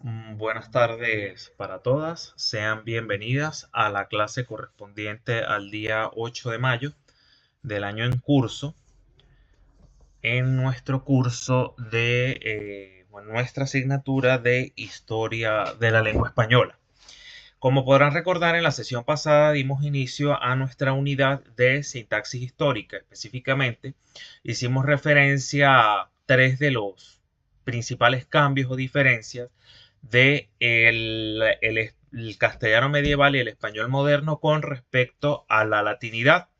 Buenas tardes para todas. Sean bienvenidas a la clase correspondiente al día 8 de mayo del año en curso, en nuestro curso de nuestra asignatura de Historia de la Lengua Española. Como podrán recordar, en la sesión pasada dimos inicio a nuestra unidad de sintaxis histórica. Específicamente, hicimos referencia a tres de los principales cambios o diferencias de el castellano medieval y el español moderno con respecto a la latinidad.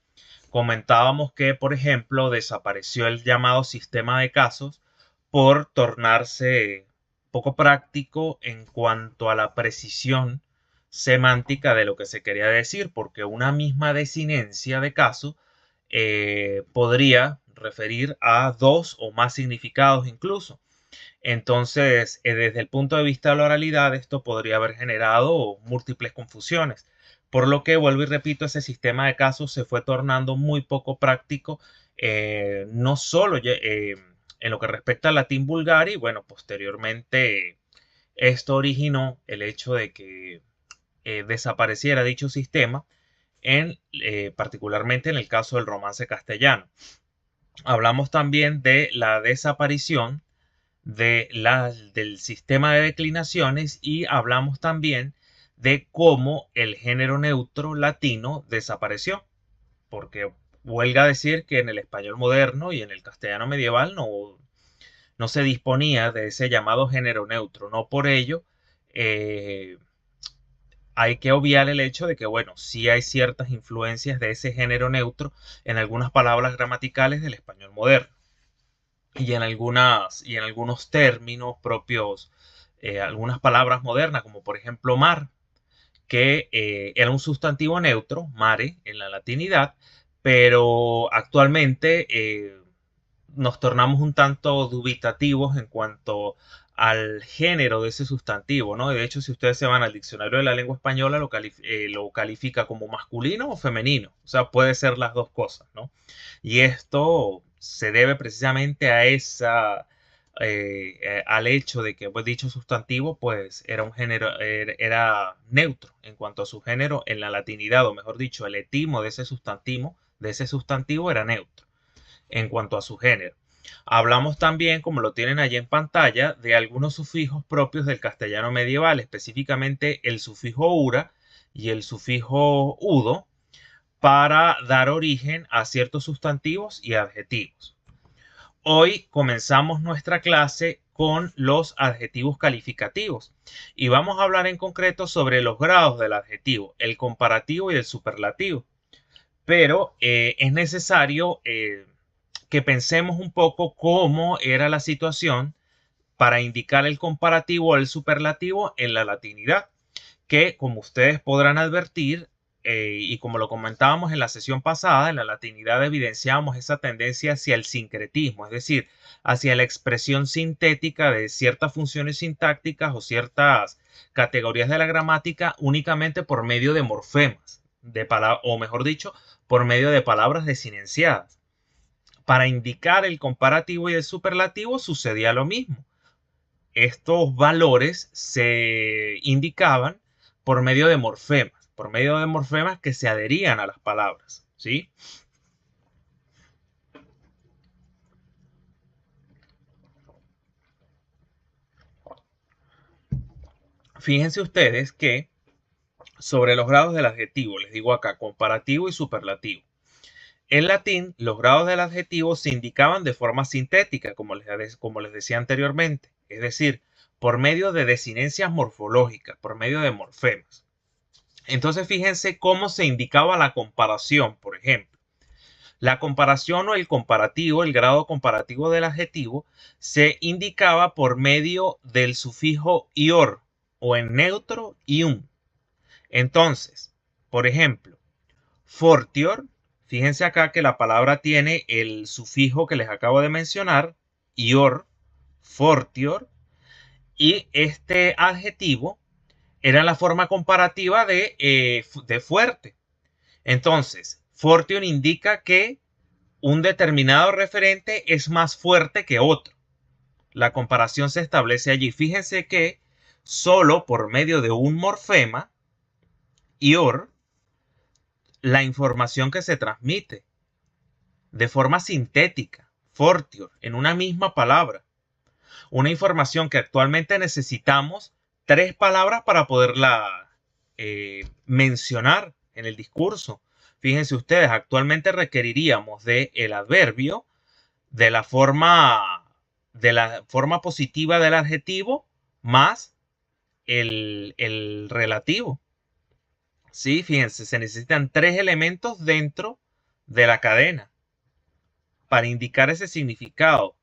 Comentábamos que, por ejemplo, desapareció el llamado sistema de casos por tornarse poco práctico en cuanto a la precisión semántica de lo que se quería decir, porque una misma desinencia de caso podría referir a dos o más significados incluso. Entonces, desde el punto de vista de la oralidad, esto podría haber generado múltiples confusiones. Por lo que, vuelvo y repito, ese sistema de casos se fue tornando muy poco práctico, no solo en lo que respecta al latín vulgar, y bueno, posteriormente esto originó el hecho de que desapareciera dicho sistema, particularmente en el caso del romance castellano. Hablamos también de la desaparición del sistema de declinaciones y hablamos también de cómo el género neutro latino desapareció, porque huelga decir que en el español moderno y en el castellano medieval no se disponía de ese llamado género neutro. No por ello eh, hay que obviar el hecho de que, bueno, sí hay ciertas influencias de ese género neutro en algunas palabras gramaticales del español moderno y en algunos términos propios, algunas palabras modernas, como por ejemplo mar, que era un sustantivo neutro, mare, en la latinidad, pero actualmente nos tornamos un tanto dubitativos en cuanto al género de ese sustantivo, ¿no? De hecho, si ustedes se van al diccionario de la lengua española, lo califica como masculino o femenino, o sea, puede ser las dos cosas, ¿no? Y esto se debe precisamente a al hecho de que pues, dicho sustantivo pues era un género, era neutro en cuanto a su género en la latinidad, o mejor dicho, el etimo de ese sustantivo era neutro en cuanto a su género. Hablamos también, como lo tienen allí en pantalla, de algunos sufijos propios del castellano medieval, específicamente el sufijo ura y el sufijo udo, para dar origen a ciertos sustantivos y adjetivos. Hoy comenzamos nuestra clase con los adjetivos calificativos y vamos a hablar en concreto sobre los grados del adjetivo, el comparativo y el superlativo. Pero es necesario que pensemos un poco cómo era la situación para indicar el comparativo o el superlativo en la latinidad, que como ustedes podrán advertir, y como lo comentábamos en la sesión pasada, en la latinidad evidenciamos esa tendencia hacia el sincretismo, es decir, hacia la expresión sintética de ciertas funciones sintácticas o ciertas categorías de la gramática únicamente por medio de morfemas, o mejor dicho, por medio de palabras desinenciadas. Para indicar el comparativo y el superlativo sucedía lo mismo. Estos valores se indicaban por medio de morfemas que se adherían a las palabras, ¿sí? Fíjense ustedes que sobre los grados del adjetivo, les digo acá, comparativo y superlativo. En latín, los grados del adjetivo se indicaban de forma sintética, como les decía anteriormente, es decir, por medio de desinencias morfológicas, por medio de morfemas. Entonces, fíjense cómo se indicaba la comparación, por ejemplo. La comparación o el comparativo, el grado comparativo del adjetivo, se indicaba por medio del sufijo ior o en neutro ium. Entonces, por ejemplo, fortior, fíjense acá que la palabra tiene el sufijo que les acabo de mencionar, ior, fortior, y este adjetivo era la forma comparativa de fuerte. Entonces, fortior indica que un determinado referente es más fuerte que otro. La comparación se establece allí. Fíjense que solo por medio de un morfema, ior, la información que se transmite de forma sintética, fortior, en una misma palabra. Una información que actualmente necesitamos 3 palabras para poderla mencionar en el discurso. Fíjense ustedes, actualmente requeriríamos de el adverbio, de la forma positiva del adjetivo, más el relativo. Sí, fíjense, se necesitan 3 elementos dentro de la cadena para indicar ese significado.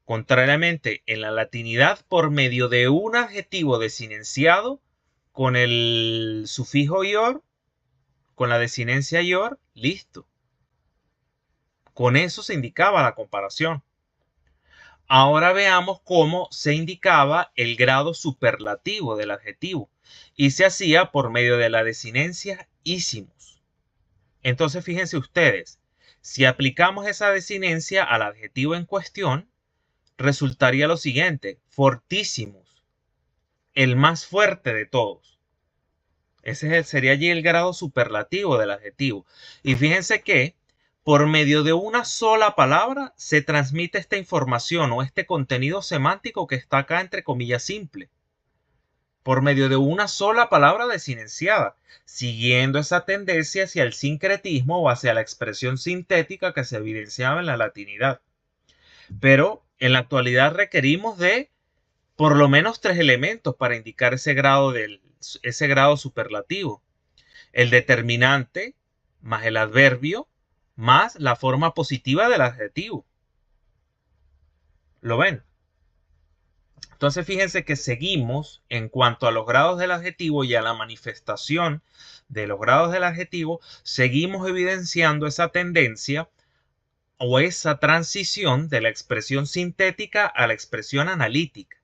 Contrariamente, en la latinidad, por medio de un adjetivo desinenciado, con el sufijo ior, con la desinencia ior, listo. Con eso se indicaba la comparación. Ahora veamos cómo se indicaba el grado superlativo del adjetivo. Y se hacía por medio de la desinencia ísimos. Entonces, fíjense ustedes, si aplicamos esa desinencia al adjetivo en cuestión, resultaría lo siguiente: fortísimos, el más fuerte de todos. Ese sería allí el grado superlativo del adjetivo. Y fíjense que por medio de una sola palabra se transmite esta información o este contenido semántico que está acá entre comillas simple. Por medio de una sola palabra desinenciada, siguiendo esa tendencia hacia el sincretismo o hacia la expresión sintética que se evidenciaba en la latinidad. Pero en la actualidad requerimos de por lo menos 3 elementos para indicar ese grado superlativo. El determinante, más el adverbio, más la forma positiva del adjetivo. ¿Lo ven? Entonces fíjense que seguimos en cuanto a los grados del adjetivo y a la manifestación de los grados del adjetivo, seguimos evidenciando esa tendencia o esa transición de la expresión sintética a la expresión analítica.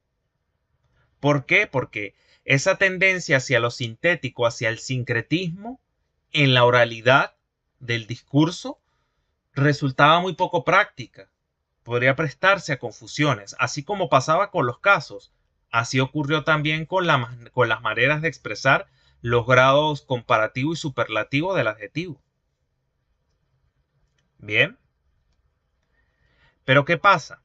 ¿Por qué? Porque esa tendencia hacia lo sintético, hacia el sincretismo, en la oralidad del discurso, resultaba muy poco práctica. Podría prestarse a confusiones, así como pasaba con los casos. Así ocurrió también con las maneras de expresar los grados comparativo y superlativo del adjetivo. Bien. Pero ¿qué pasa?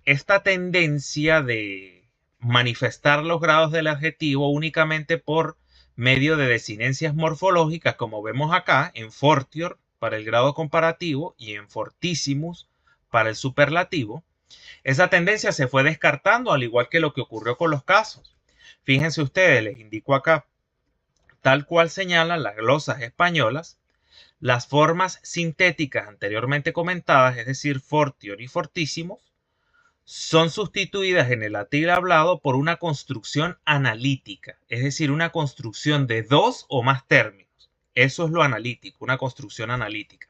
Esta tendencia de manifestar los grados del adjetivo únicamente por medio de desinencias morfológicas, como vemos acá, en fortior para el grado comparativo y en fortissimus para el superlativo, esa tendencia se fue descartando, al igual que lo que ocurrió con los casos. Fíjense ustedes, les indico acá, tal cual señalan las glosas españolas, las formas sintéticas anteriormente comentadas, es decir, fortior y fortísimos, son sustituidas en el latín hablado por una construcción analítica, es decir, una construcción de 2 o más términos. Eso es lo analítico, una construcción analítica,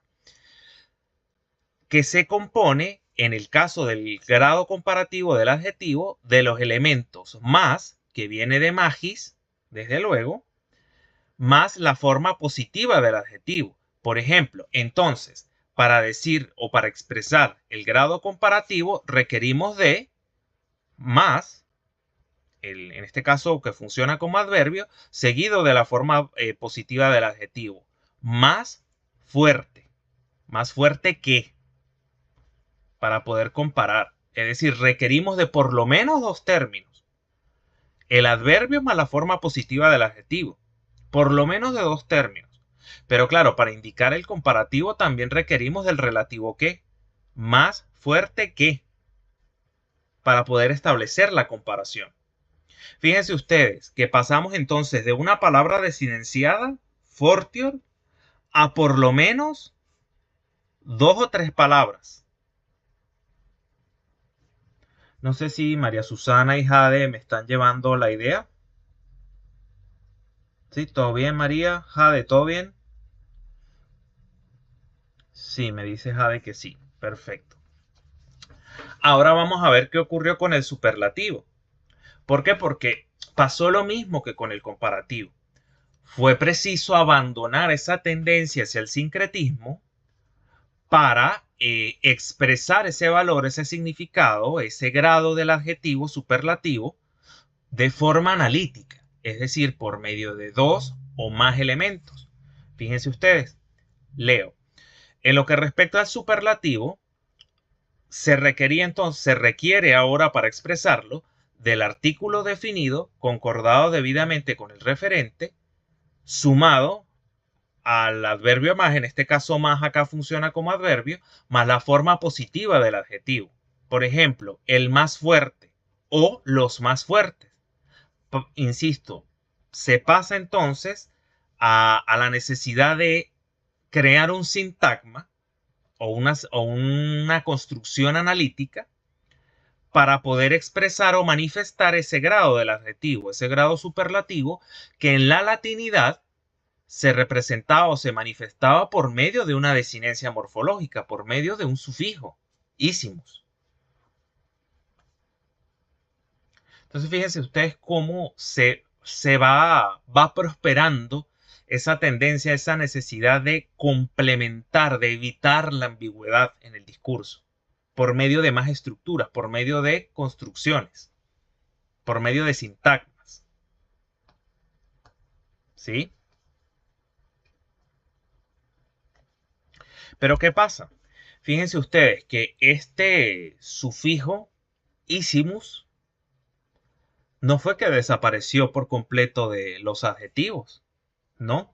que se compone, en el caso del grado comparativo del adjetivo, de los elementos más, que viene de magis, desde luego, más la forma positiva del adjetivo. Por ejemplo, entonces, para decir o para expresar el grado comparativo requerimos de más, en este caso que funciona como adverbio, seguido de la forma positiva del adjetivo. Más fuerte que, para poder comparar. Es decir, requerimos de por lo menos 2 términos. El adverbio más la forma positiva del adjetivo. Por lo menos de 2 términos. Pero claro, para indicar el comparativo también requerimos del relativo que. Más fuerte que. Para poder establecer la comparación. Fíjense ustedes que pasamos entonces de una palabra desinenciada, fortior, a por lo menos 2 o 3 palabras. No sé si María Susana y Jade me están llevando la idea. ¿Sí? ¿Todo bien, María? Jade, ¿todo bien? Sí, me dice Jade que sí. Perfecto. Ahora vamos a ver qué ocurrió con el superlativo. ¿Por qué? Porque pasó lo mismo que con el comparativo. Fue preciso abandonar esa tendencia hacia el sincretismo para expresar ese valor, ese significado, ese grado del adjetivo superlativo de forma analítica, es decir, por medio de dos o más elementos. Fíjense ustedes, leo. En lo que respecta al superlativo, se requiere ahora para expresarlo del artículo definido, concordado debidamente con el referente, sumado al adverbio más, en este caso más acá funciona como adverbio, más la forma positiva del adjetivo. Por ejemplo, el más fuerte o los más fuertes. Insisto, se pasa entonces a la necesidad de crear un sintagma o una construcción analítica para poder expresar o manifestar ese grado del adjetivo, ese grado superlativo que en la latinidad se representaba o se manifestaba por medio de una desinencia morfológica, por medio de un sufijo, ísimos. Entonces fíjense ustedes cómo se va prosperando esa tendencia, esa necesidad de complementar, de evitar la ambigüedad en el discurso, por medio de más estructuras, por medio de construcciones, por medio de sintagmas. ¿Sí? Pero ¿qué pasa? Fíjense ustedes que este sufijo ísimos no fue que desapareció por completo de los adjetivos, ¿no?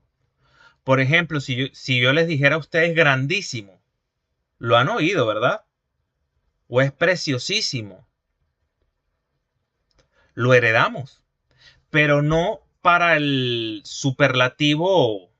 Por ejemplo, si yo les dijera a ustedes grandísimo, lo han oído, ¿verdad? O es preciosísimo, lo heredamos, pero no para el superlativo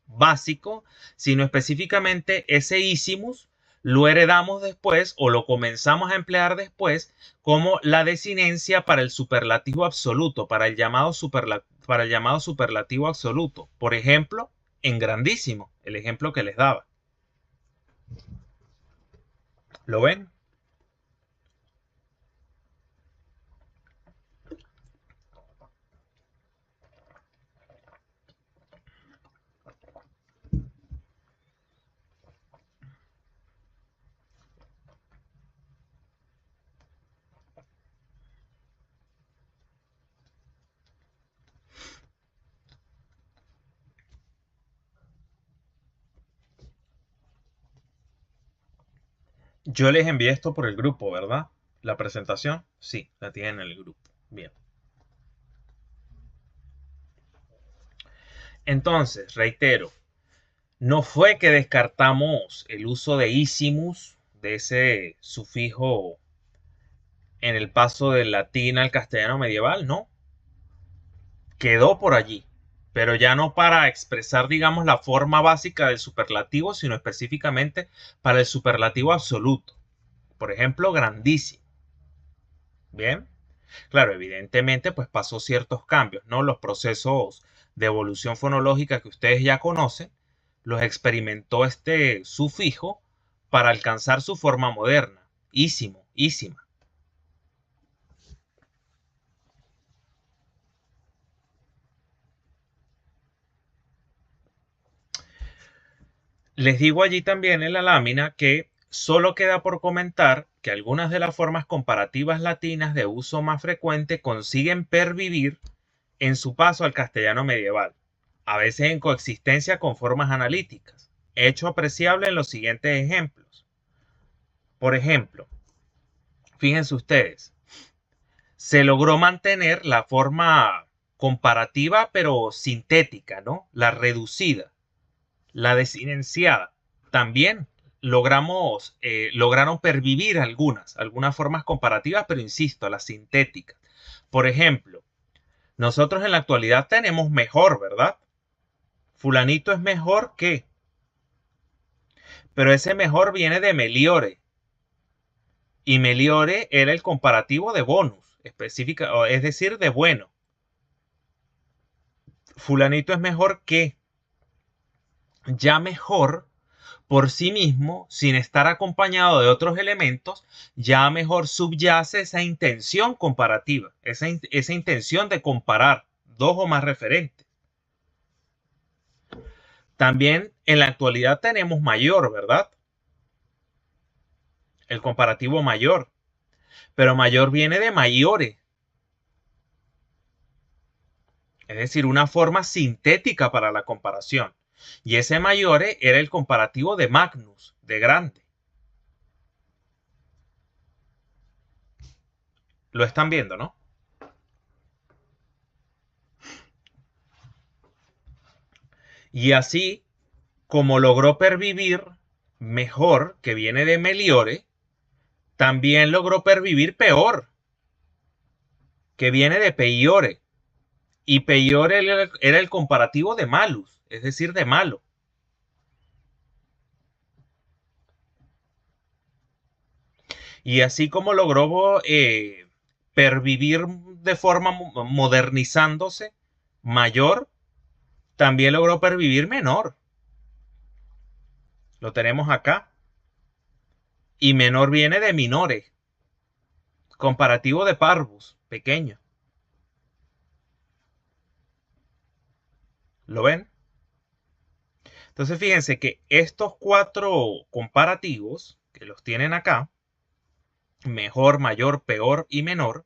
básico, sino específicamente ese ísimos lo heredamos después o lo comenzamos a emplear después como la desinencia para el superlativo absoluto, para el llamado superlativo absoluto. Por ejemplo, en grandísimo, el ejemplo que les daba. ¿Lo ven? Yo les envié esto por el grupo, ¿verdad? La presentación, sí, la tienen en el grupo. Bien. Entonces, reitero, no fue que descartamos el uso de ísimos, de ese sufijo en el paso del latín al castellano medieval, no. Quedó por allí, pero ya no para expresar, digamos, la forma básica del superlativo, sino específicamente para el superlativo absoluto. Por ejemplo, grandísimo. Bien. Claro, evidentemente, pues pasó ciertos cambios, ¿no? Los procesos de evolución fonológica que ustedes ya conocen, los experimentó este sufijo para alcanzar su forma moderna. Ísimo, ísima. Les digo allí también en la lámina que solo queda por comentar que algunas de las formas comparativas latinas de uso más frecuente consiguen pervivir en su paso al castellano medieval, a veces en coexistencia con formas analíticas, hecho apreciable en los siguientes ejemplos. Por ejemplo, fíjense ustedes, se logró mantener la forma comparativa pero sintética, ¿no? La reducida, la desinenciada. También lograron pervivir algunas formas comparativas, pero insisto, las sintéticas. Por ejemplo, nosotros en la actualidad tenemos mejor, ¿verdad? Fulanito es mejor que, pero ese mejor viene de meliore. Y meliore era el comparativo de bonus, específica, es decir, de bueno. Fulanito es mejor que, ya mejor por sí mismo, sin estar acompañado de otros elementos, ya mejor subyace esa intención comparativa, esa intención de comparar dos o más referentes. También en la actualidad tenemos mayor, ¿verdad? El comparativo mayor, pero mayor viene de mayore. Es decir, una forma sintética para la comparación. Y ese mayore era el comparativo de magnus, de grande. Lo están viendo, ¿no? Y así, como logró pervivir mejor, que viene de meliore, también logró pervivir peor, que viene de peiore. Y peiore era el comparativo de malus, es decir, de malo. Y así como logró pervivir de forma modernizándose mayor, también logró pervivir menor. Lo tenemos acá. Y menor viene de minore. Comparativo de parvus, pequeño. ¿Lo ven? Entonces fíjense que estos 4 comparativos, que los tienen acá, mejor, mayor, peor y menor,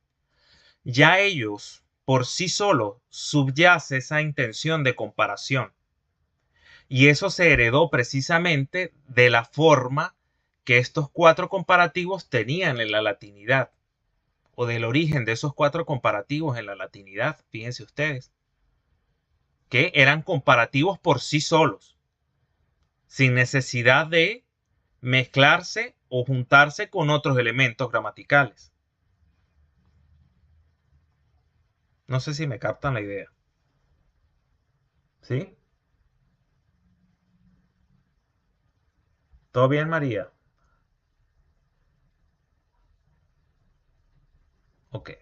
ya ellos por sí solos subyace esa intención de comparación. Y eso se heredó precisamente de la forma que estos 4 comparativos tenían en la latinidad, o del origen de esos 4 comparativos en la latinidad. Fíjense ustedes, que eran comparativos por sí solos, sin necesidad de mezclarse o juntarse con otros elementos gramaticales. No sé si me captan la idea. ¿Sí? ¿Todo bien, María? Ok.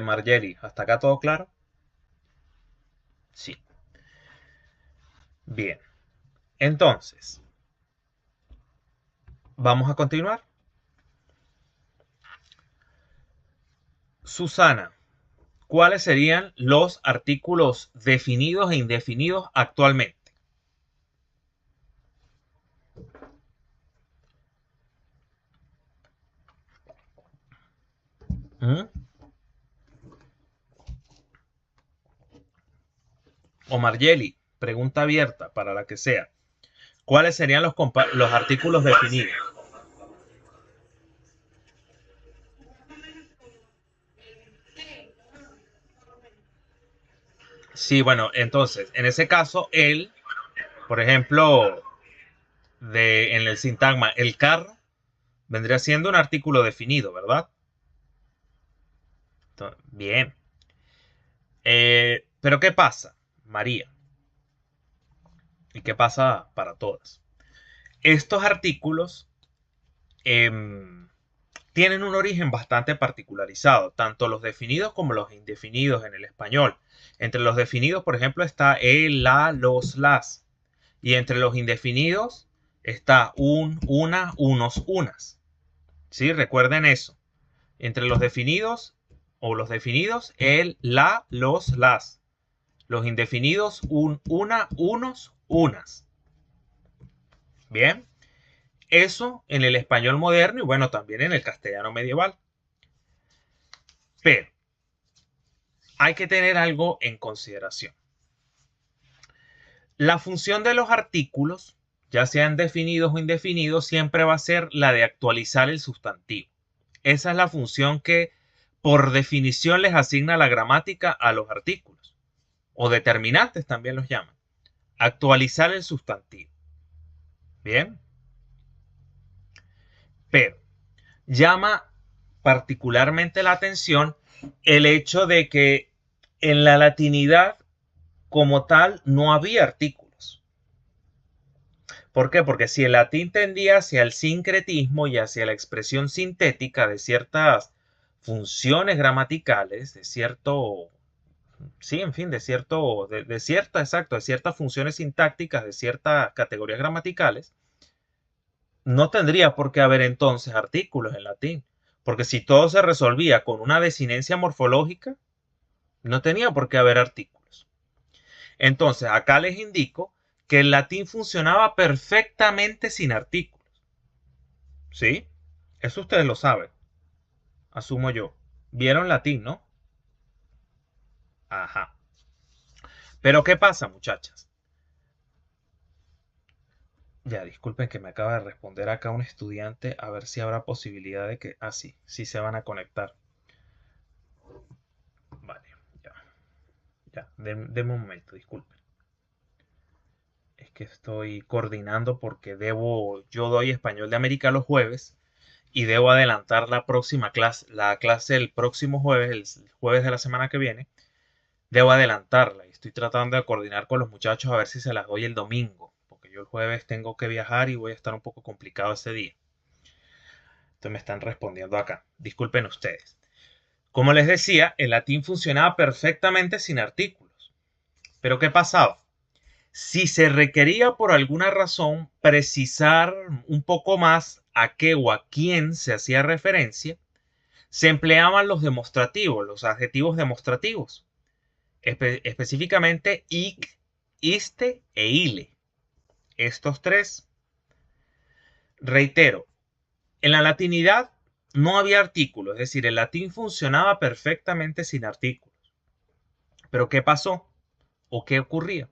Margeri, ¿hasta acá todo claro? Sí. Bien. Entonces, vamos a continuar. Susana, ¿cuáles serían los artículos definidos e indefinidos actualmente? ¿Mm? O Margeli, pregunta abierta para la que sea. ¿Cuáles serían los artículos definidos? Sí, bueno, entonces, en ese caso, él, por ejemplo, en el sintagma, el carro vendría siendo un artículo definido, ¿verdad? Bien. Pero ¿qué pasa, María? ¿Y qué pasa para todas? Estos artículos tienen un origen bastante particularizado, tanto los definidos como los indefinidos en el español. Entre los definidos, por ejemplo, está el, la, los, las. Y entre los indefinidos está un, una, unos, unas. ¿Sí? Recuerden eso. Entre los definidos o los definidos, el, la, los, las. Los indefinidos, un, una, unos, unas. Bien. Eso en el español moderno y bueno, también en el castellano medieval. Pero hay que tener algo en consideración. La función de los artículos, ya sean definidos o indefinidos, siempre va a ser la de actualizar el sustantivo. Esa es la función que por definición les asigna la gramática a los artículos. O determinantes también los llaman. Actualizar el sustantivo. Bien. Pero llama particularmente la atención el hecho de que en la latinidad como tal no había artículos. ¿Por qué? Porque si el latín tendía hacia el sincretismo y hacia la expresión sintética de ciertas funciones gramaticales, de cierto, sí, en fin, de cierto, de cierta, exacto, de ciertas funciones sintácticas, de ciertas categorías gramaticales, no tendría por qué haber entonces artículos en latín. Porque si todo se resolvía con una desinencia morfológica, no tenía por qué haber artículos. Entonces, acá les indico que el latín funcionaba perfectamente sin artículos. ¿Sí? Eso ustedes lo saben. asumo yo. ¿Vieron latín, no? Ajá. Pero ¿qué pasa, muchachas? Ya, disculpen que me acaba de responder acá un estudiante a ver si habrá posibilidad de que... Ah, sí, sí se van a conectar. Vale, ya, ya, denme un momento, disculpen. Es que estoy coordinando porque yo doy español de América los jueves y debo adelantar la clase el próximo jueves, el jueves de la semana que viene, debo adelantarla y estoy tratando de coordinar con los muchachos a ver si se las doy el domingo, porque yo el jueves tengo que viajar y voy a estar un poco complicado ese día. Entonces me están respondiendo acá. Disculpen ustedes. Como les decía, el latín funcionaba perfectamente sin artículos. Pero ¿qué pasaba? Si se requería por alguna razón precisar un poco más a qué o a quién se hacía referencia, se empleaban los demostrativos, los adjetivos demostrativos, específicamente ic, iste e ile. Estos tres, reitero, en la latinidad no había artículos, es decir, el latín funcionaba perfectamente sin artículos. Pero ¿qué pasó? ¿O qué ocurría?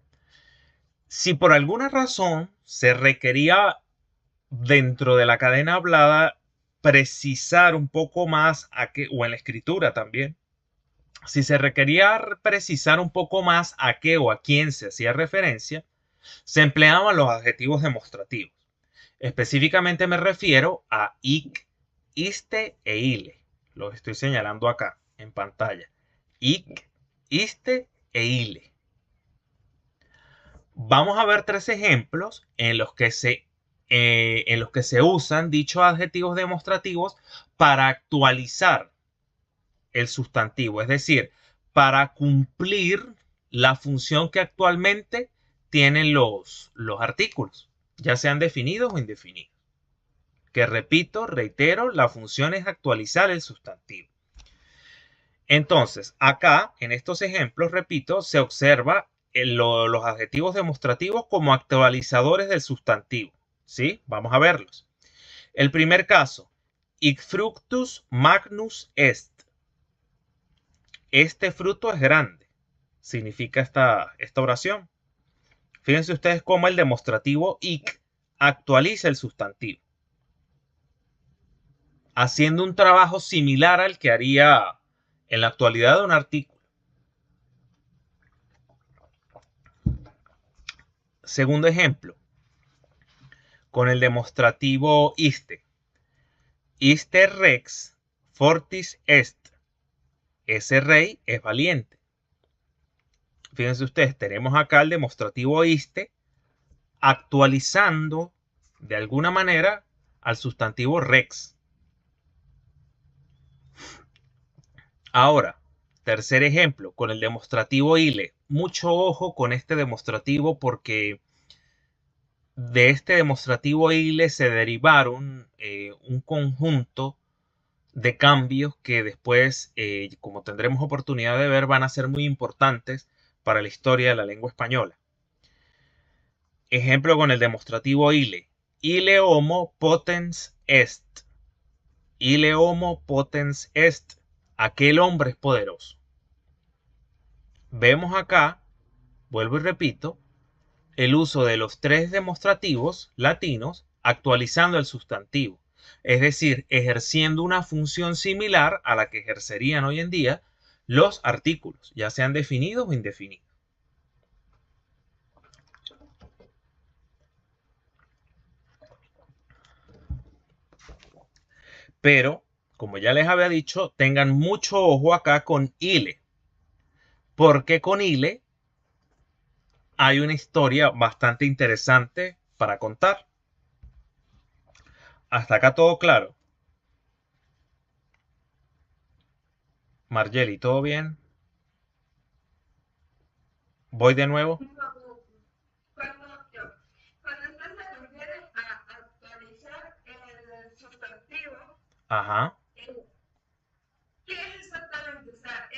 Si por alguna razón se requería dentro de la cadena hablada precisar un poco más o en la escritura también, si se requería precisar un poco más a qué o a quién se hacía referencia, se empleaban los adjetivos demostrativos. Específicamente me refiero a ic, iste e ile. Los estoy señalando acá en pantalla. Ic, iste e ile. Vamos a ver tres ejemplos en los que se usan dichos adjetivos demostrativos para actualizar el sustantivo, es decir, para cumplir la función que actualmente tienen los artículos, ya sean definidos o indefinidos. Que repito, reitero, la función es actualizar el sustantivo. Entonces, acá, en estos ejemplos, repito, se observa los adjetivos demostrativos como actualizadores del sustantivo. ¿Sí? Vamos a verlos. El primer caso, hic fructus magnus est. Este fruto es grande. Significa esta oración. Fíjense ustedes cómo el demostrativo hic actualiza el sustantivo, haciendo un trabajo similar al que haría en la actualidad de un artículo. Segundo ejemplo, con el demostrativo iste. Iste rex fortis est. Ese rey es valiente. Fíjense ustedes, tenemos acá el demostrativo iste actualizando de alguna manera al sustantivo rex. Ahora, tercer ejemplo, con el demostrativo ile. Mucho ojo con este demostrativo porque de este demostrativo ile se derivaron un conjunto de cambios que después, como tendremos oportunidad de ver, van a ser muy importantes para la historia de la lengua española. Ejemplo con el demostrativo ile. Ile homo potens est. Ile homo potens est. Aquel hombre es poderoso. Vemos acá, vuelvo y repito, el uso de los tres demostrativos latinos actualizando el sustantivo, es decir, ejerciendo una función similar a la que ejercerían hoy en día los artículos, ya sean definidos o indefinidos. Pero, como ya les había dicho, tengan mucho ojo acá con ile, porque con ile hay una historia bastante interesante para contar. Hasta acá todo claro. Margeli, ¿todo bien? ¿Voy de nuevo? Cuando esto se refiere a actualizar el sustantivo, Ajá. ¿qué es exactamente? O sea,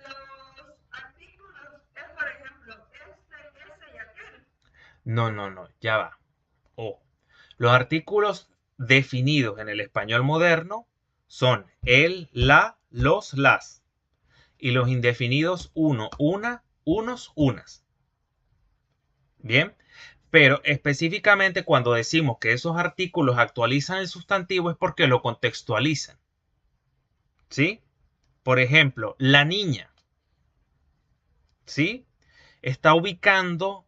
los artículos es, por ejemplo, ese y aquel. No, ya va. Ojo. Los artículos definidos en el español moderno son el, la, los, las. Y los indefinidos uno, una, unos, unas. Bien, pero específicamente cuando decimos que esos artículos actualizan el sustantivo es porque lo contextualizan. ¿Sí? Por ejemplo, la niña. ¿Sí? Está ubicando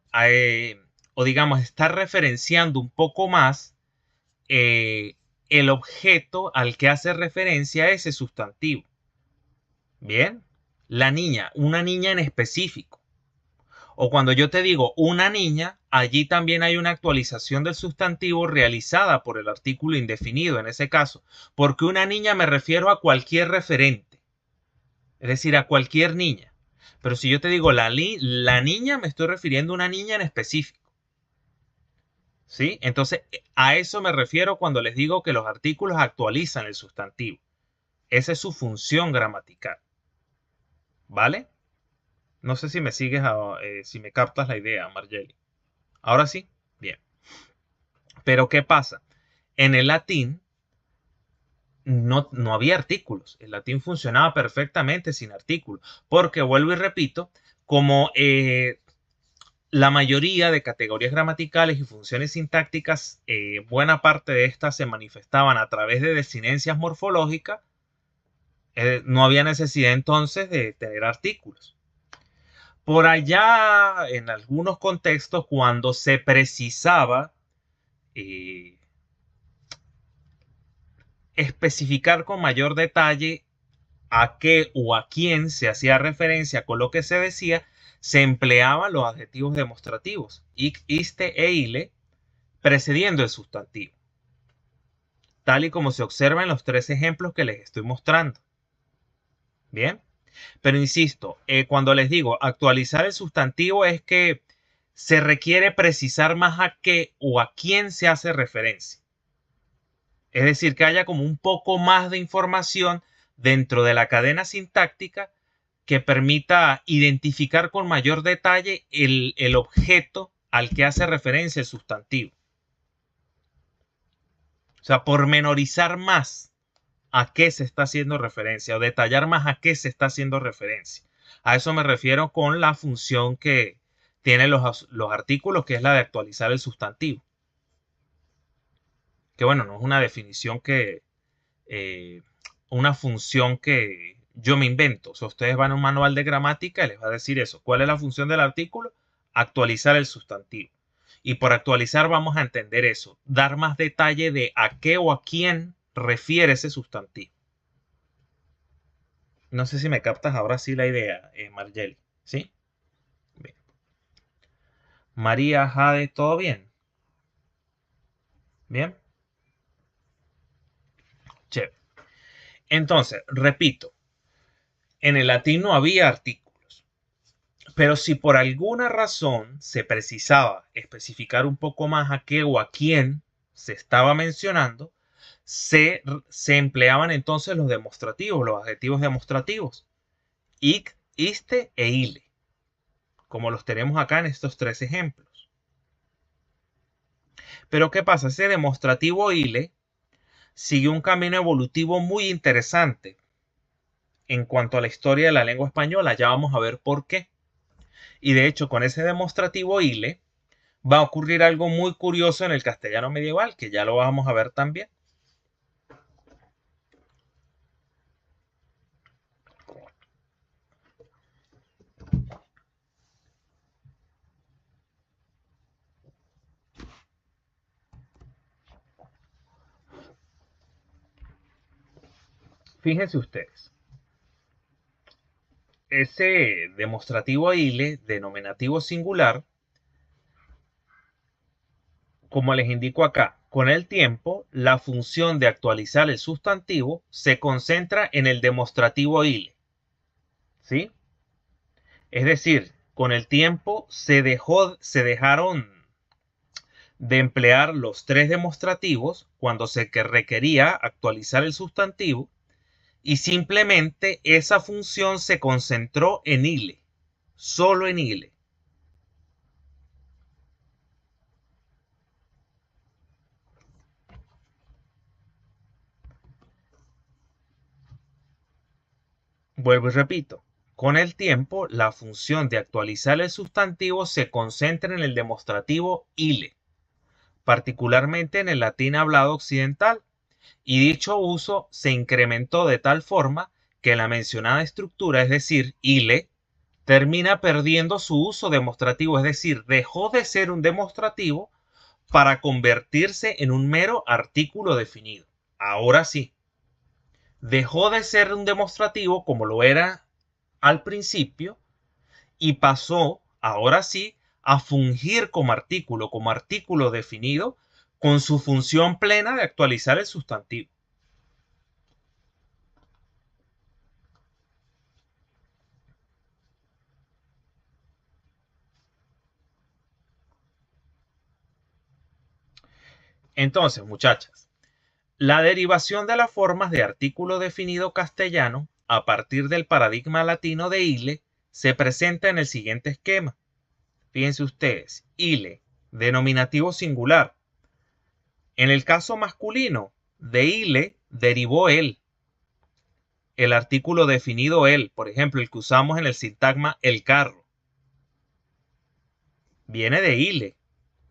o digamos, está referenciando un poco más el objeto al que hace referencia ese sustantivo. Bien, la niña, una niña en específico. O cuando yo te digo una niña, allí también hay una actualización del sustantivo realizada por el artículo indefinido en ese caso, porque una niña me refiero a cualquier referente, es decir, a cualquier niña. Pero si yo te digo la niña, me estoy refiriendo a una niña en específico. ¿Sí? Entonces, a eso me refiero cuando les digo que los artículos actualizan el sustantivo. Esa es su función gramatical. ¿Vale? No sé si me sigues, si me captas la idea, Margeli. Ahora sí, bien. Pero ¿qué pasa? En el latín no había artículos. El latín funcionaba perfectamente sin artículos. Porque, vuelvo y repito, como la mayoría de categorías gramaticales y funciones sintácticas, buena parte de estas se manifestaban a través de desinencias morfológicas, no había necesidad entonces de tener artículos. Por allá, en algunos contextos, cuando se precisaba especificar con mayor detalle a qué o a quién se hacía referencia con lo que se decía, se empleaban los adjetivos demostrativos, ic, iste e ile, precediendo el sustantivo, tal y como se observa en los tres ejemplos que les estoy mostrando. Bien, pero insisto, cuando les digo actualizar el sustantivo es que se requiere precisar más a qué o a quién se hace referencia. Es decir, que haya como un poco más de información dentro de la cadena sintáctica que permita identificar con mayor detalle el objeto al que hace referencia el sustantivo. O sea, pormenorizar más a qué se está haciendo referencia o detallar más a qué se está haciendo referencia. A eso me refiero con la función que tienen los artículos, que es la de actualizar el sustantivo. Que bueno, no es una definición una función que yo me invento. O sea, ustedes van a un manual de gramática y les va a decir eso. ¿Cuál es la función del artículo? Actualizar el sustantivo. Y por actualizar vamos a entender eso, dar más detalle de a qué o a quién refiere ese sustantivo. No sé si me captas ahora sí la idea, Margeli. ¿Sí? Bien. María, Jade, ¿todo bien? Bien. Chévere. Entonces, repito, en el latín no había artículos, pero si por alguna razón se precisaba especificar un poco más a qué o a quién se estaba mencionando, se empleaban entonces los demostrativos, los adjetivos demostrativos, ic, iste e ile, como los tenemos acá en estos tres ejemplos. Pero ¿qué pasa? Ese demostrativo ile siguió un camino evolutivo muy interesante en cuanto a la historia de la lengua española. Ya vamos a ver por qué. Y de hecho, con ese demostrativo ile va a ocurrir algo muy curioso en el castellano medieval, que ya lo vamos a ver también. Fíjense ustedes, ese demostrativo ile, denominativo singular, como les indico acá, con el tiempo, la función de actualizar el sustantivo se concentra en el demostrativo ile. ¿Sí? Es decir, con el tiempo se dejaron de emplear los tres demostrativos cuando se requería actualizar el sustantivo y simplemente esa función se concentró en ile, solo en ile. Vuelvo y repito. Con el tiempo, la función de actualizar el sustantivo se concentra en el demostrativo ile, particularmente en el latín hablado occidental, y dicho uso se incrementó de tal forma que la mencionada estructura, es decir, ile, termina perdiendo su uso demostrativo, es decir, dejó de ser un demostrativo para convertirse en un mero artículo definido. Ahora sí, dejó de ser un demostrativo como lo era al principio y pasó, ahora sí, a fungir como artículo definido, con su función plena de actualizar el sustantivo. Entonces, muchachas, la derivación de las formas de artículo definido castellano a partir del paradigma latino de ile se presenta en el siguiente esquema. Fíjense ustedes, ile, denominativo singular. En el caso masculino, de ile derivó el artículo definido el, por ejemplo, el que usamos en el sintagma el carro. Viene de ile,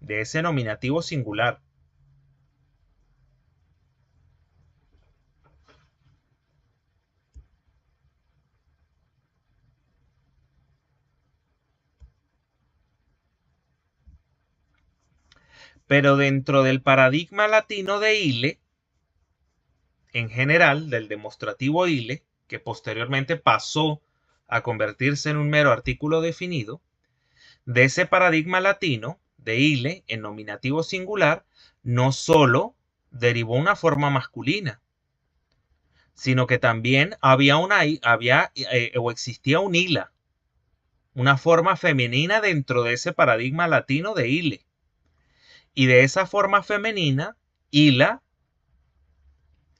de ese nominativo singular. Pero dentro del paradigma latino de ile, en general, del demostrativo ile, que posteriormente pasó a convertirse en un mero artículo definido, de ese paradigma latino de ile en nominativo singular, no solo derivó una forma masculina, sino que también existía un ila, una forma femenina dentro de ese paradigma latino de ile. Y de esa forma femenina, ila,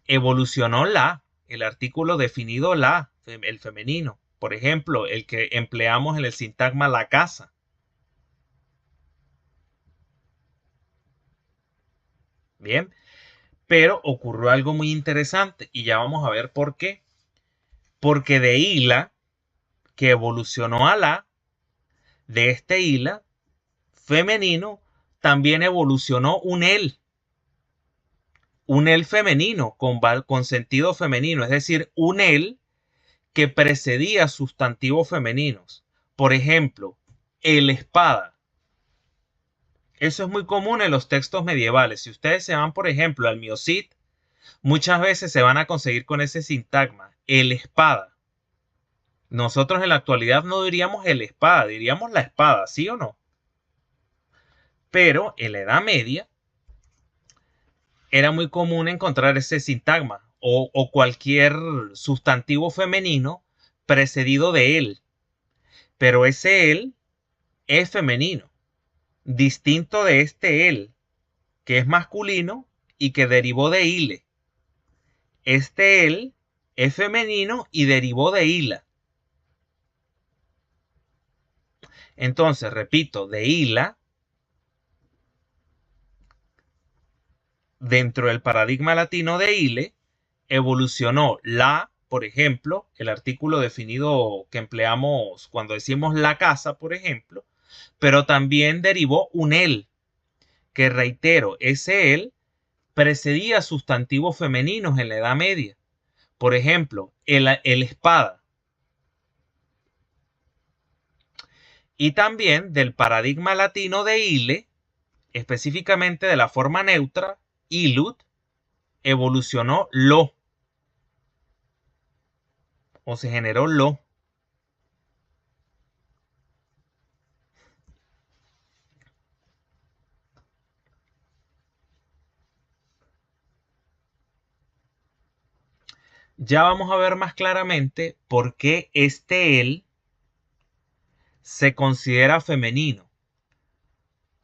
evolucionó el artículo definido el femenino. Por ejemplo, el que empleamos en el sintagma la casa. Bien, pero ocurrió algo muy interesante y ya vamos a ver por qué. Porque de ila, que evolucionó a de este ila femenino, también evolucionó un el femenino con sentido femenino, es decir, un el que precedía sustantivos femeninos. Por ejemplo, el espada. Eso es muy común en los textos medievales. Si ustedes se van, por ejemplo, al Miocid, muchas veces se van a conseguir con ese sintagma, el espada. Nosotros en la actualidad no diríamos el espada, diríamos la espada, ¿sí o no? Pero en la Edad Media era muy común encontrar ese sintagma o cualquier sustantivo femenino precedido de él. Pero ese él es femenino, distinto de este él, que es masculino y que derivó de ile. Este él es femenino y derivó de ila. Entonces, repito, de ila, dentro del paradigma latino de ile, evolucionó por ejemplo, el artículo definido que empleamos cuando decimos la casa, por ejemplo, pero también derivó un él, que reitero, ese él precedía sustantivos femeninos en la Edad Media. Por ejemplo, el espada. Y también del paradigma latino de ile, específicamente de la forma neutra, ilut, evolucionó lo. O se generó lo. Ya vamos a ver más claramente por qué este él se considera femenino.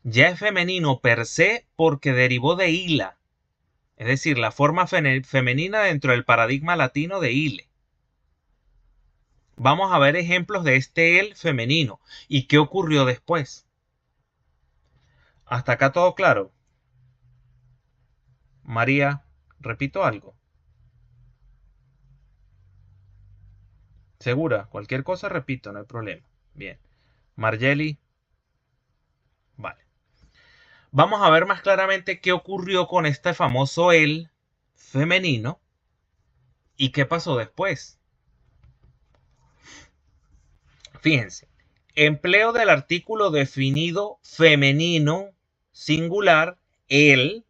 Ya es femenino per se porque derivó de ila, es decir, la forma femenina dentro del paradigma latino de ile. Vamos a ver ejemplos de este él femenino y qué ocurrió después. ¿Hasta acá todo claro? María, repito algo. ¿Segura? Cualquier cosa, repito, no hay problema. Bien. Margeli. Vale. Vamos a ver más claramente qué ocurrió con este famoso él femenino y qué pasó después. Fíjense. Empleo del artículo definido femenino singular, él,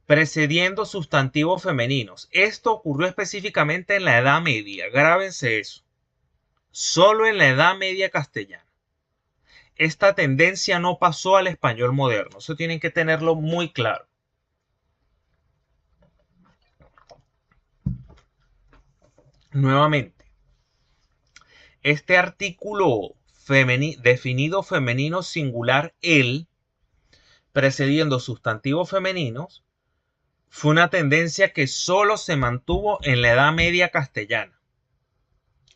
precediendo sustantivos femeninos. Esto ocurrió específicamente en la Edad Media. Grábense eso. Solo en la Edad Media castellana. Esta tendencia no pasó al español moderno. Eso tienen que tenerlo muy claro. Nuevamente, este artículo definido femenino singular, él, precediendo sustantivos femeninos, fue una tendencia que solo se mantuvo en la Edad Media castellana.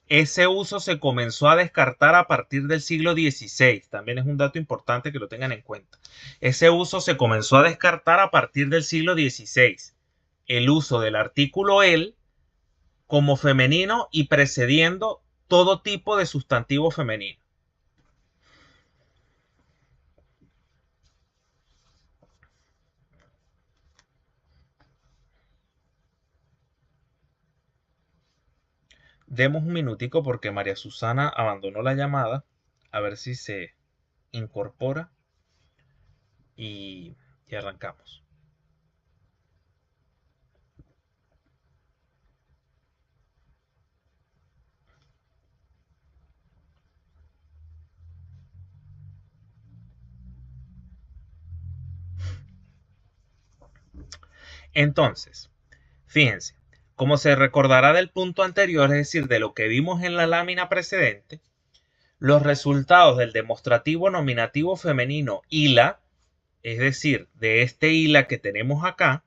Ese uso se comenzó a descartar a partir del siglo XVI. También es un dato importante que lo tengan en cuenta. Ese uso se comenzó a descartar a partir del siglo XVI. El uso del artículo él como femenino y precediendo todo tipo de sustantivo femenino. Demos un minutico porque María Susana abandonó la llamada. A ver si se incorpora y arrancamos. Entonces, fíjense, como se recordará del punto anterior, es decir, de lo que vimos en la lámina precedente, los resultados del demostrativo nominativo femenino ila, es decir, de este ila que tenemos acá,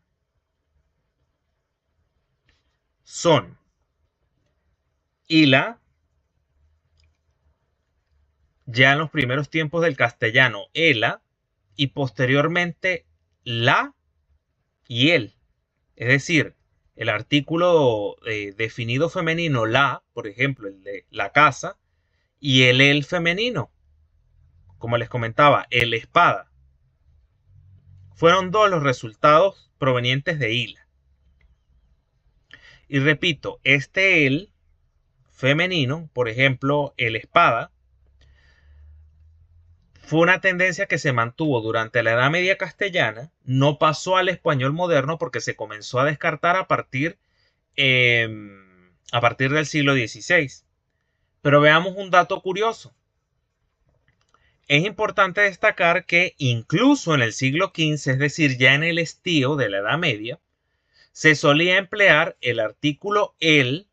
son ila, ya en los primeros tiempos del castellano, ela, y posteriormente la y el. Es decir, el artículo definido femenino la, por ejemplo, el de la casa, y el femenino, como les comentaba, el espada. Fueron dos los resultados provenientes de ila. Y repito, este el femenino, por ejemplo, el espada, fue una tendencia que se mantuvo durante la Edad Media castellana, no pasó al español moderno porque se comenzó a descartar a partir del siglo XVI. Pero veamos un dato curioso. Es importante destacar que incluso en el siglo XV, es decir, ya en el estío de la Edad Media, se solía emplear el artículo el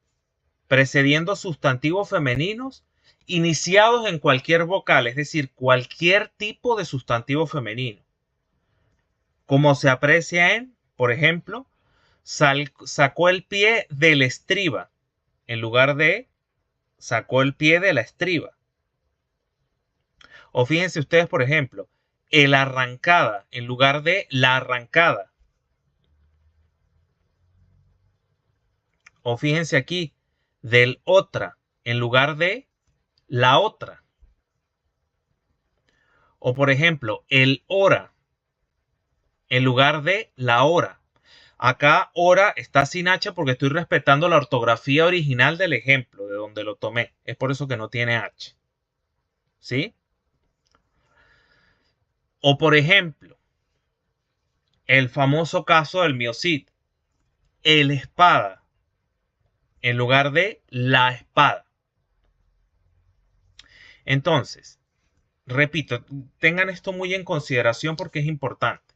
precediendo sustantivos femeninos iniciados en cualquier vocal, es decir, cualquier tipo de sustantivo femenino. Como se aprecia en, por ejemplo, sacó el pie de la estriba, en lugar de sacó el pie de la estriba. O fíjense ustedes, por ejemplo, el arrancada, en lugar de la arrancada. O fíjense aquí, del otra, en lugar de la otra. O por ejemplo, el hora en lugar de la hora. Acá hora está sin H porque estoy respetando la ortografía original del ejemplo, de donde lo tomé. Es por eso que no tiene H. ¿Sí? O por ejemplo, el famoso caso del miocid. El espada en lugar de la espada. Entonces, repito, tengan esto muy en consideración porque es importante.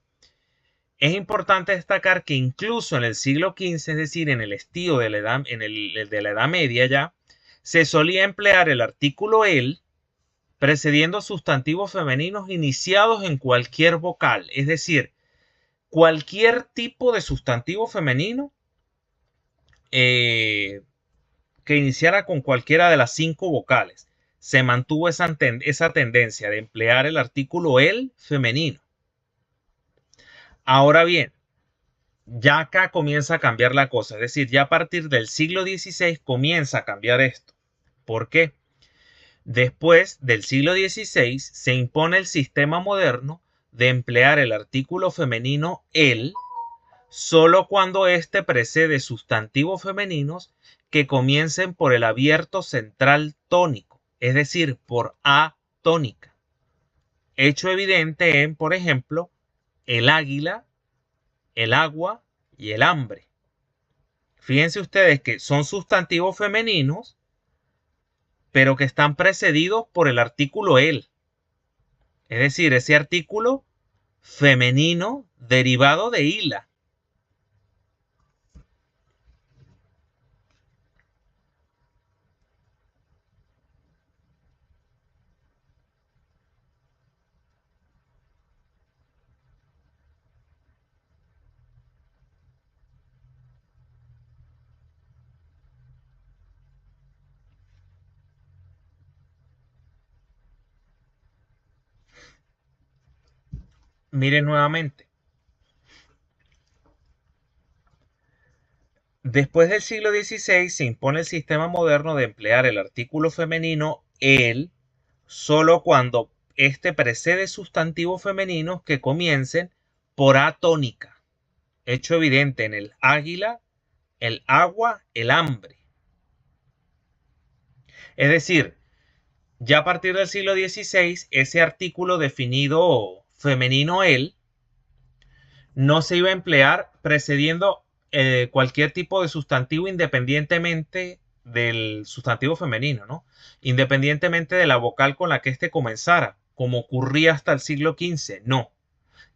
Es importante destacar que incluso en el siglo XV, es decir, en el estío de la edad, de la Edad Media ya, se solía emplear el artículo el precediendo sustantivos femeninos iniciados en cualquier vocal, es decir, cualquier tipo de sustantivo femenino que iniciara con cualquiera de las 5 vocales. Se mantuvo esa tendencia de emplear el artículo el femenino. Ahora bien, Ya acá comienza a cambiar la cosa, es decir, ya a partir del siglo XVI comienza a cambiar esto. ¿Por qué? Después del siglo XVI se impone el sistema moderno de emplear el artículo femenino el solo cuando éste precede sustantivos femeninos que comiencen por el abierto central tónico, es decir, por A tónica. Hecho evidente en, por ejemplo, el águila, el agua y el hambre. Fíjense ustedes que son sustantivos femeninos, pero que están precedidos por el artículo el. Es decir, ese artículo femenino derivado de ila. Miren nuevamente. Después del siglo XVI se impone el sistema moderno de emplear el artículo femenino el solo cuando éste precede sustantivos femeninos que comiencen por A tónica. Hecho evidente en el águila, el agua, el hambre. Es decir, ya a partir del siglo XVI, ese artículo definido femenino el no se iba a emplear precediendo cualquier tipo de sustantivo independientemente del sustantivo femenino, ¿no? Independientemente de la vocal con la que éste comenzara, como ocurría hasta el siglo XV. No,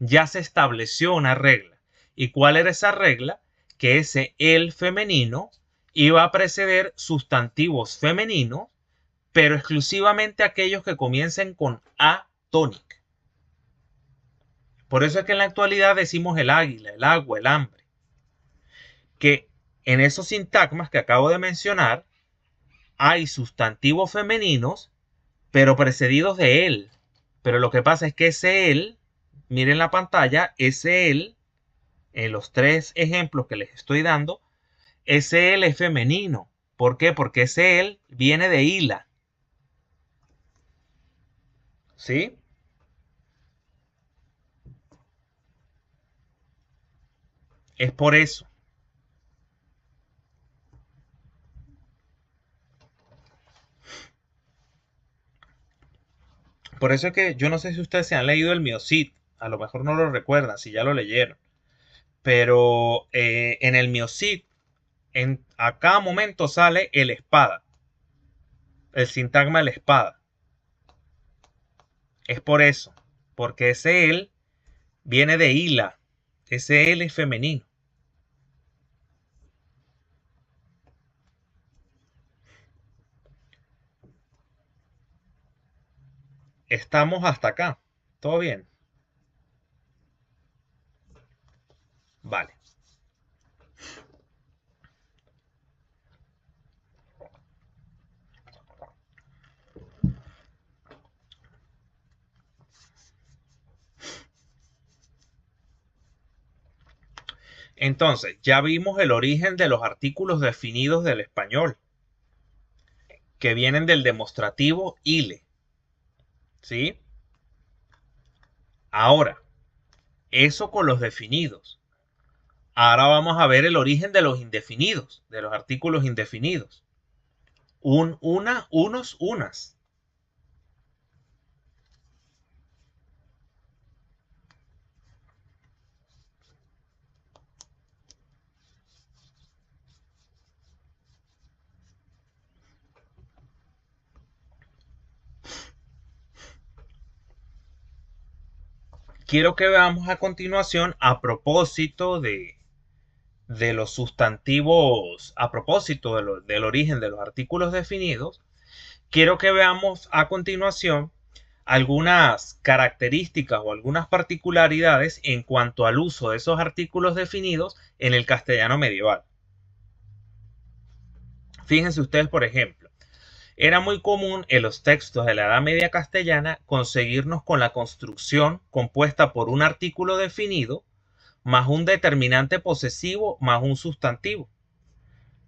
ya se estableció una regla. ¿Y cuál era esa regla? Que ese el femenino iba a preceder sustantivos femeninos, pero exclusivamente aquellos que comiencen con A tónica. Por eso es que en la actualidad decimos el águila, el agua, el hambre. Que en esos sintagmas que acabo de mencionar hay sustantivos femeninos, pero precedidos de él. Pero lo que pasa es que ese él, miren la pantalla, ese él, en los tres ejemplos que les estoy dando, ese él es femenino. ¿Por qué? Porque ese él viene de hila. ¿Sí? Es por eso. Por eso es que yo no sé si ustedes se han leído el Miocid. A lo mejor no lo recuerdan, si ya lo leyeron. Pero en el Miocid, a cada momento sale el espada. El sintagma de la espada. Es por eso. Porque ese él viene de hila. Ese él es femenino. Estamos hasta acá. ¿Todo bien? Vale. Entonces, ya vimos el origen de los artículos definidos del español, que vienen del demostrativo ile. ¿Sí? Ahora, eso con los definidos. Ahora vamos a ver el origen de los indefinidos, de los artículos indefinidos. Una, unos, unas. Quiero que veamos a continuación, a propósito de los sustantivos, a propósito del origen de los artículos definidos, quiero que veamos a continuación algunas características o algunas particularidades en cuanto al uso de esos artículos definidos en el castellano medieval. Fíjense ustedes, por ejemplo, era muy común en los textos de la Edad Media castellana conseguirnos con la construcción compuesta por un artículo definido más un determinante posesivo más un sustantivo.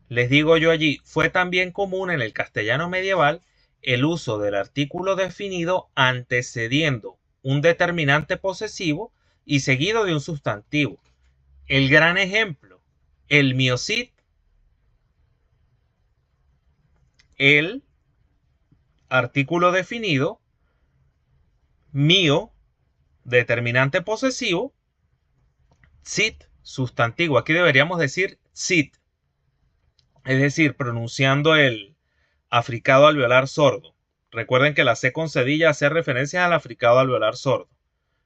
Les digo yo allí, fue también común en el castellano medieval el uso del artículo definido antecediendo un determinante posesivo y seguido de un sustantivo. El gran ejemplo, el mío Cid, el artículo definido, mío, determinante posesivo, Cid, sustantivo. Aquí deberíamos decir Cid, es decir, pronunciando el africado alveolar sordo. Recuerden que la C con cedilla hace referencia al africado alveolar sordo.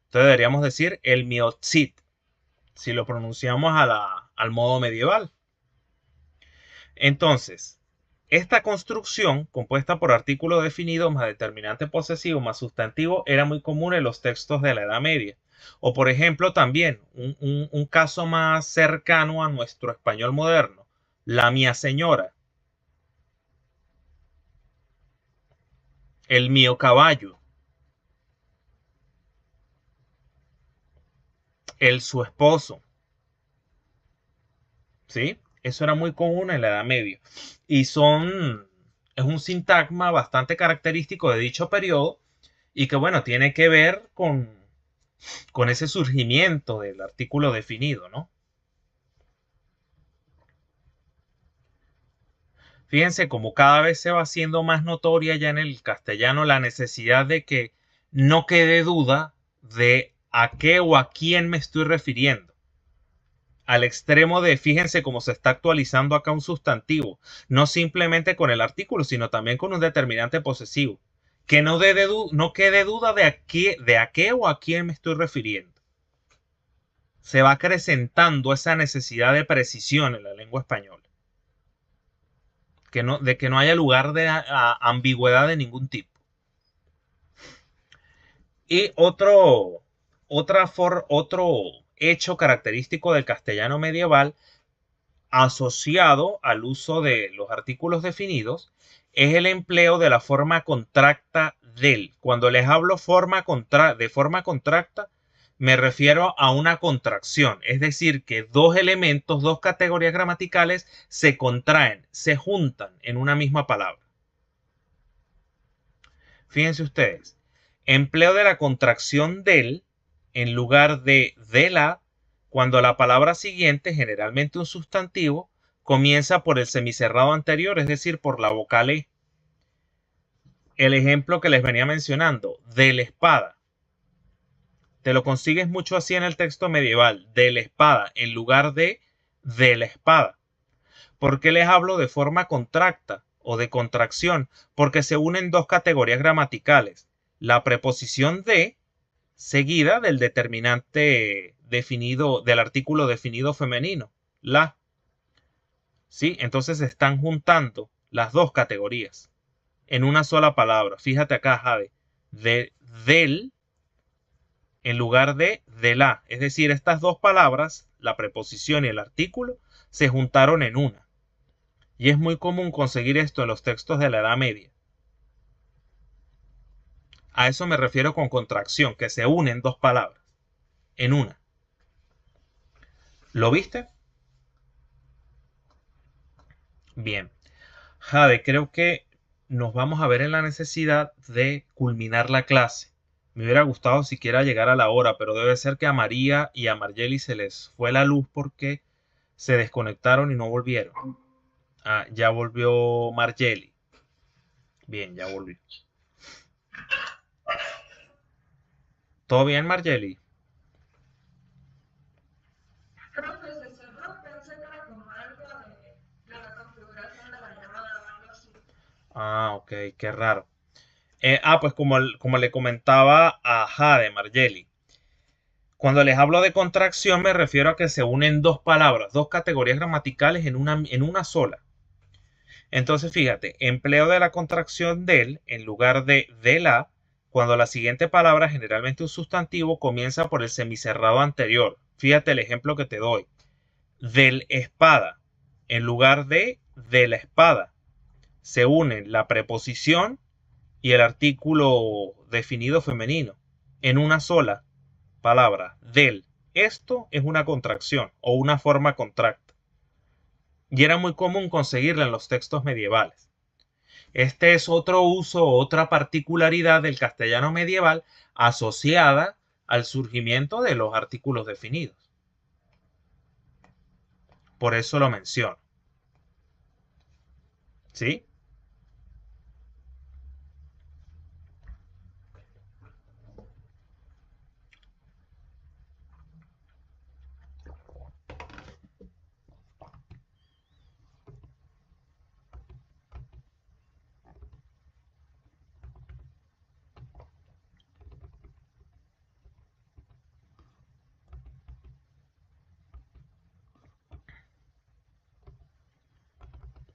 Entonces deberíamos decir el miocid, si lo pronunciamos al modo medieval. Entonces, esta construcción, compuesta por artículo definido más determinante posesivo más sustantivo, era muy común en los textos de la Edad Media. O por ejemplo también, un caso más cercano a nuestro español moderno, la mía señora, el mío caballo, el su esposo. ¿Sí? Eso era muy común en la Edad Media. Y es un sintagma bastante característico de dicho periodo y que, bueno, tiene que ver con ese surgimiento del artículo definido, ¿no? Fíjense como cada vez se va haciendo más notoria ya en el castellano la necesidad de que no quede duda de a qué o a quién me estoy refiriendo. Al extremo de, fíjense cómo se está actualizando acá un sustantivo, no simplemente con el artículo, sino también con un determinante posesivo. Que no quede duda de a qué o a quién me estoy refiriendo. Se va acrecentando esa necesidad de precisión en la lengua española. De que no haya lugar de ambigüedad de ningún tipo. Y otro hecho característico del castellano medieval asociado al uso de los artículos definidos es el empleo de la forma contracta del. Cuando les hablo de forma contracta, me refiero a una contracción, es decir, que dos elementos, dos categorías gramaticales se contraen, se juntan en una misma palabra. Fíjense ustedes, empleo de la contracción del en lugar de la cuando la palabra siguiente, generalmente un sustantivo, comienza por el semicerrado anterior, es decir, por la vocal E. El ejemplo que les venía mencionando, de la espada. Te lo consigues mucho así en el texto medieval, de la espada, en lugar de la espada. ¿Por qué les hablo de forma contracta o de contracción? Porque se unen dos categorías gramaticales. La preposición de, seguida del determinante definido, del artículo definido femenino, la. ¿Sí? Entonces se están juntando las dos categorías en una sola palabra. Fíjate acá, Jade, del en lugar de la. Es decir, estas dos palabras, la preposición y el artículo, se juntaron en una. Y es muy común conseguir esto en los textos de la Edad Media. A eso me refiero con contracción, que se unen dos palabras en una. ¿Lo viste? Bien. Jade, creo que nos vamos a ver en la necesidad de culminar la clase. Me hubiera gustado siquiera llegar a la hora, pero debe ser que a María y a Margeli se les fue la luz porque se desconectaron y no volvieron. Ah, ya volvió Margeli. Bien, ya volvió. ¿Todo bien, Margeli? Profe, se cerró, pensé que era como algo de la configuración de la llamada o algo así. Ah, ok, qué raro. Pues como le comentaba a Jade, Margeli, cuando les hablo de contracción me refiero a que se unen dos palabras, dos categorías gramaticales en una sola. Entonces, fíjate, empleo de la contracción del en lugar de la, cuando la siguiente palabra, generalmente un sustantivo, comienza por el semicerrado anterior. Fíjate el ejemplo que te doy. Del espada, en lugar de la espada. Se unen la preposición y el artículo definido femenino en una sola palabra, del. Esto es una contracción o una forma contracta, y era muy común conseguirla en los textos medievales. Este es otro uso, otra particularidad del castellano medieval asociada al surgimiento de los artículos definidos. Por eso lo menciono. ¿Sí?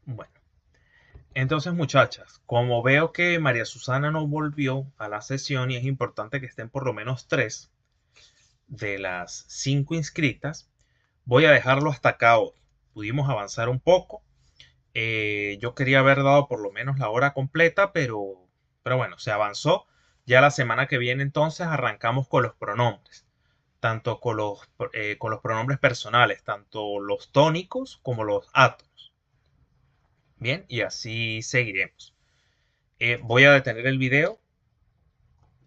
Bueno. Entonces, muchachas, como veo que María Susana no volvió a la sesión y es importante que estén por lo menos 3 de las 5 inscritas, voy a dejarlo hasta acá hoy. Pudimos avanzar un poco. Yo quería haber dado por lo menos la hora completa, pero bueno, se avanzó. Ya la semana que viene entonces arrancamos con los pronombres, tanto con los pronombres personales, tanto los tónicos como los átomos. Bien, y así seguiremos. Voy a detener el video